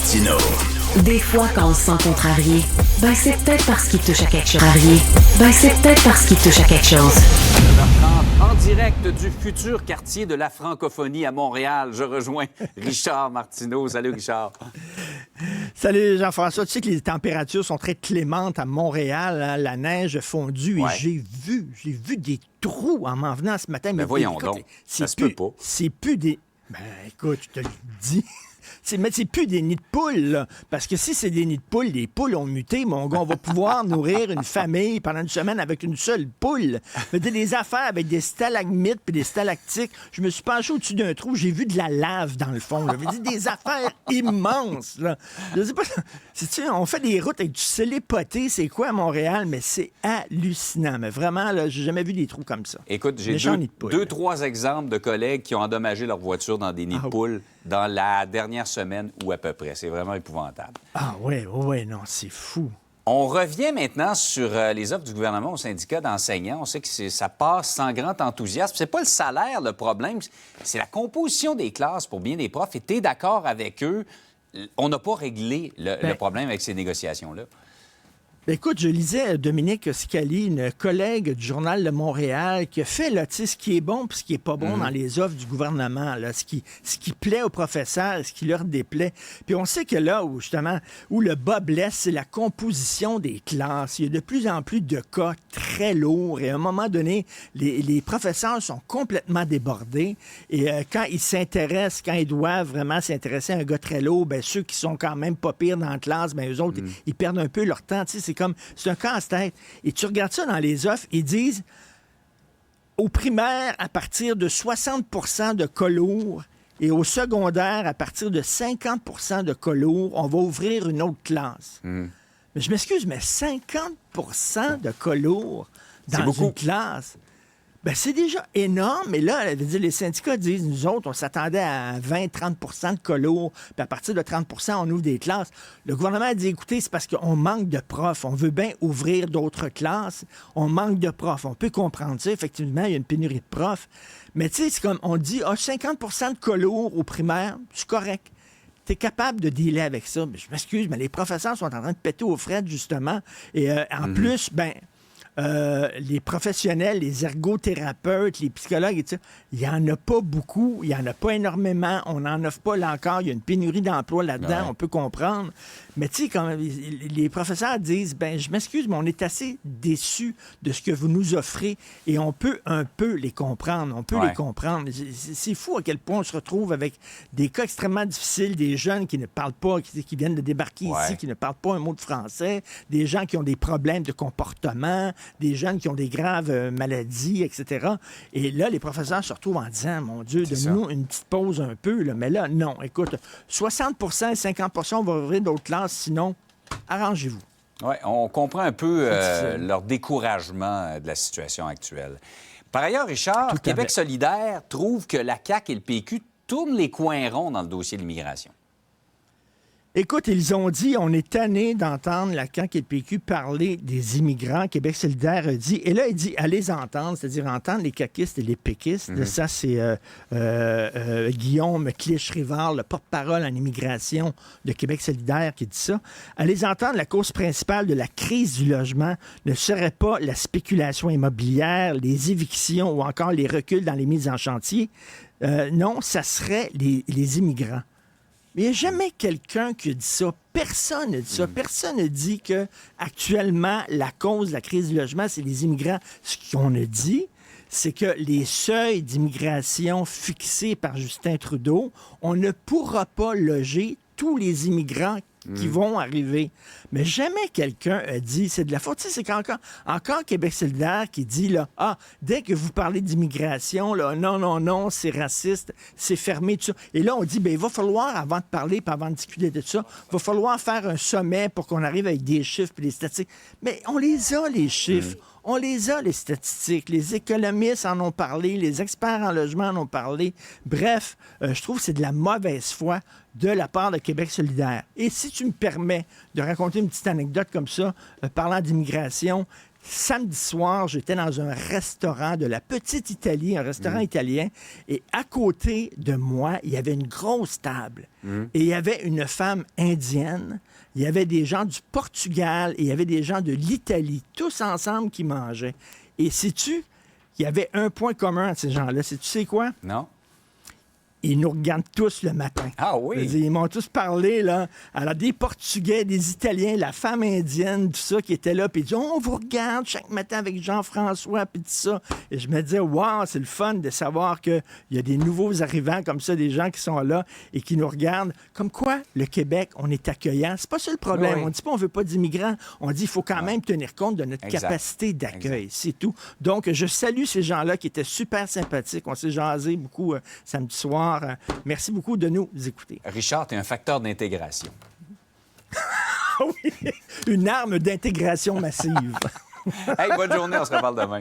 Martineau. Des fois, quand on se sent contrarié, c'est peut-être parce qu'il touche à quelque chose. C'est peut-être parce qu'il touche à quelque chose. 9h30, en direct du futur quartier de la francophonie à Montréal, je rejoins Richard Martineau. Salut, Richard. Salut Jean-François, tu sais que les températures sont très clémentes à Montréal, hein? La neige fondue, Ouais. et j'ai vu des trous en m'en venant ce matin. Mais voyons écoute, donc, ça se peut pas. C'est plus des... Ben écoute, je te le dis... Mais c'est plus des nids de poules, là. Parce que si c'est des nids de poules, les poules ont muté, mon gars. On va pouvoir nourrir une famille pendant une semaine avec une seule poule. Mais des affaires avec des stalagmites puis des stalactites. Je me suis penché au-dessus d'un trou, j'ai vu de la lave dans le fond. J'avais dit des affaires immenses, là. Je sais pas... On fait des routes avec du scellé poté, c'est quoi à Montréal? Mais c'est hallucinant. Mais vraiment, là, j'ai jamais vu des trous comme ça. Écoute, j'ai trois exemples de collègues qui ont endommagé leur voiture dans des nids de poules dans la dernière semaine ou à peu près. C'est vraiment épouvantable. Ah oui, non, c'est fou. On revient maintenant sur les offres du gouvernement au syndicat d'enseignants. On sait que ça passe sans grand enthousiasme. C'est pas le salaire le problème, c'est la composition des classes pour bien des profs. Et tu es d'accord avec eux, on n'a pas réglé le problème avec ces négociations-là. Écoute, je lisais Dominique Scali, une collègue du Journal de Montréal, qui a fait là, ce qui est bon et ce qui n'est pas bon dans les offres du gouvernement, là, ce qui plaît aux professeurs, ce qui leur déplaît. Puis on sait que là, où le bas blesse, c'est la composition des classes. Il y a de plus en plus de cas très lourds et à un moment donné, les professeurs sont complètement débordés et quand ils doivent vraiment s'intéresser à un gars très lourd, ceux qui sont quand même pas pires dans la classe, eux autres, ils perdent un peu leur temps. C'est un casse-tête. Et tu regardes ça dans les offres, ils disent au primaire, à partir de 60 % de cas lourds et au secondaire, à partir de 50 % de cas lourds, on va ouvrir une autre classe. Mais je m'excuse, mais 50 % de cas lourds dans une classe, c'est déjà énorme. Mais là, les syndicats disent, nous autres, on s'attendait à 20-30 % de cas lourds, puis à partir de 30 % on ouvre des classes. Le gouvernement a dit, écoutez, c'est parce qu'on manque de profs. On veut bien ouvrir d'autres classes. On manque de profs. On peut comprendre ça. Effectivement, il y a une pénurie de profs. Mais tu sais, c'est comme on dit, 50 % de cas lourds au primaire, c'est correct. Tu es capable de dealer avec ça. Mais je m'excuse, mais les professeurs sont en train de péter aux frettes, justement. Et en plus, les professionnels, les ergothérapeutes, les psychologues, et tout ça, il n'y en a pas beaucoup, il n'y en a pas énormément, on n'en offre pas là encore, il y a une pénurie d'emplois là-dedans, on peut comprendre. Mais tu sais, quand les professeurs disent, je m'excuse, mais on est assez déçus de ce que vous nous offrez et on peut un peu les comprendre, les comprendre. C'est fou à quel point on se retrouve avec des cas extrêmement difficiles, des jeunes qui ne parlent pas, qui viennent de débarquer ici, qui ne parlent pas un mot de français, des gens qui ont des problèmes de comportement, des jeunes qui ont des graves maladies, etc. Et là, les professeurs se retrouvent en disant, mon Dieu, donne-nous une petite pause un peu. Là. Mais là, non, écoute, 60 % et 50 % on va ouvrir d'autres classes, sinon, arrangez-vous. Oui, on comprend un peu leur découragement de la situation actuelle. Par ailleurs, Richard, Québec solidaire trouve que la CAQ et le PQ tournent les coins ronds dans le dossier de l'immigration. Écoute, ils ont dit, on est tanné d'entendre la CAQ et le PQ parler des immigrants. Québec solidaire a dit, et là, il dit, à les entendre, c'est-à-dire entendre les caquistes et les péquistes. Ça, c'est Guillaume Clich-Rivard, le porte-parole en immigration de Québec solidaire, qui dit ça. À les entendre, la cause principale de la crise du logement ne serait pas la spéculation immobilière, les évictions ou encore les reculs dans les mises en chantier. Non, ça serait les immigrants. Mais il n'y a jamais quelqu'un qui a dit ça. Personne n'a dit ça. Personne n'a dit que actuellement la cause de la crise du logement, c'est les immigrants. Ce qu'on a dit, c'est que les seuils d'immigration fixés par Justin Trudeau, on ne pourra pas loger tous les immigrants qui vont arriver. Mais jamais quelqu'un a dit, c'est de la faute. Tu sais, c'est encore Québec solidaire qui dit, là, dès que vous parlez d'immigration, là, non, c'est raciste, c'est fermé, tout ça. Et là, on dit, il va falloir, avant de parler, puis avant de discuter de tout ça, il va falloir faire un sommet pour qu'on arrive avec des chiffres et des statistiques. Mais on les a, les chiffres. On les a, les statistiques. Les économistes en ont parlé, les experts en logement en ont parlé. Bref, je trouve que c'est de la mauvaise foi de la part de Québec solidaire. Et si tu me permets de raconter une petite anecdote comme ça, parlant d'immigration, Samedi soir, j'étais dans un restaurant de la Petite Italie, un restaurant italien, et à côté de moi, il y avait une grosse table. Et il y avait une femme indienne, il y avait des gens du Portugal, et il y avait des gens de l'Italie, tous ensemble qui mangeaient. Et sais-tu, il y avait un point commun entre ces gens-là. Tu sais quoi? Non? Ils nous regardent tous le matin. Ah oui? Je veux dire, ils m'ont tous parlé, là. Alors, des Portugais, des Italiens, la femme indienne, tout ça, qui était là, puis ils disaient, on vous regarde chaque matin avec Jean-François, puis tout ça. Et je me disais, wow, c'est le fun de savoir qu'il y a des nouveaux arrivants comme ça, des gens qui sont là et qui nous regardent. Comme quoi, le Québec, on est accueillant. C'est pas ça le problème. Oui. On dit pas on veut pas d'immigrants. On dit il faut quand même tenir compte de notre Exact. capacité d'accueil. C'est tout. Donc, je salue ces gens-là qui étaient super sympathiques. On s'est jasé beaucoup samedi soir. Merci beaucoup de nous écouter. Richard, tu es un facteur d'intégration. Oui, une arme d'intégration massive. Hey, bonne journée, on se reparle demain.